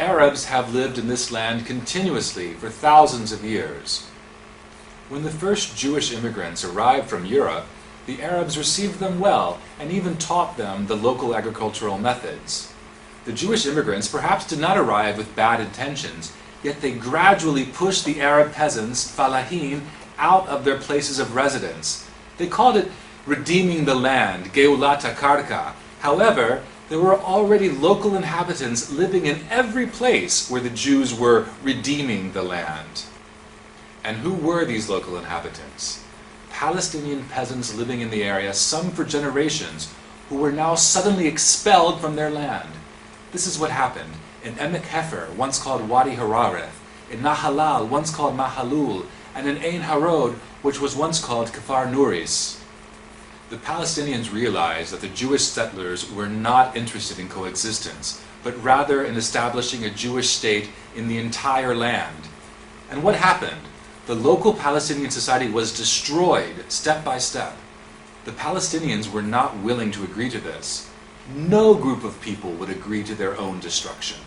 Arabs have lived in this land continuously for thousands of years. When the first Jewish immigrants arrived from Europe, the Arabs received them well and even taught them the local agricultural methods. The Jewish immigrants perhaps did not arrive with bad intentions, yet they gradually pushed the Arab peasants, falahin, out of their places of residence. They called it redeeming the land, geulat karka. However, there were already local inhabitants living in every place where the Jews were redeeming the land. And who were these local inhabitants? Palestinian peasants living in the area, some for generations, who were now suddenly expelled from their land. This is what happened in Emek Hefer, once called Wadi Harareth, in Nahalal, once called Mahalul, and in Ein Harod, which was once called Kfar Nuris. The Palestinians realized that the Jewish settlers were not interested in coexistence, but rather in establishing a Jewish state in the entire land. And what happened? The local Palestinian society was destroyed step by step. The Palestinians were not willing to agree to this. No group of people would agree to their own destruction.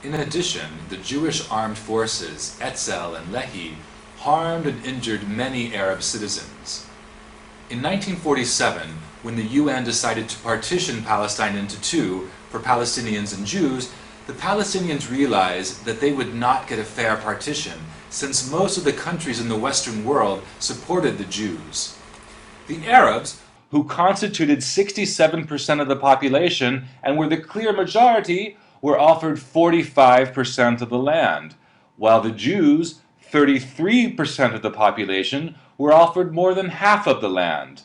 In addition, the Jewish armed forces, Etzel and Lehi, harmed and injured many Arab citizens. In 1947, when the UN decided to partition Palestine into two, for Palestinians and Jews, the Palestinians realized that they would not get a fair partition, since most of the countries in the Western world supported the Jews. The Arabs, who constituted 67% of the population and were the clear majority, were offered 45% of the land, while the Jews, 33% of the population, were offered more than half of the land.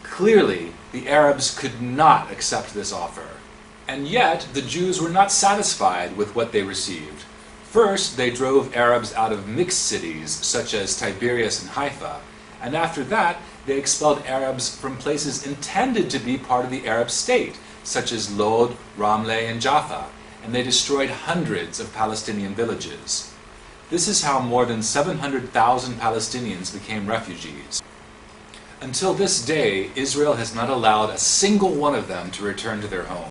Clearly, the Arabs could not accept this offer. And yet, the Jews were not satisfied with what they received. First, they drove Arabs out of mixed cities, such as Tiberias and Haifa, and after that, they expelled Arabs from places intended to be part of the Arab state, such as Lod, Ramleh, and Jaffa, and they destroyed hundreds of Palestinian villages. This is how more than 700,000 Palestinians became refugees. Until this day, Israel has not allowed a single one of them to return to their home.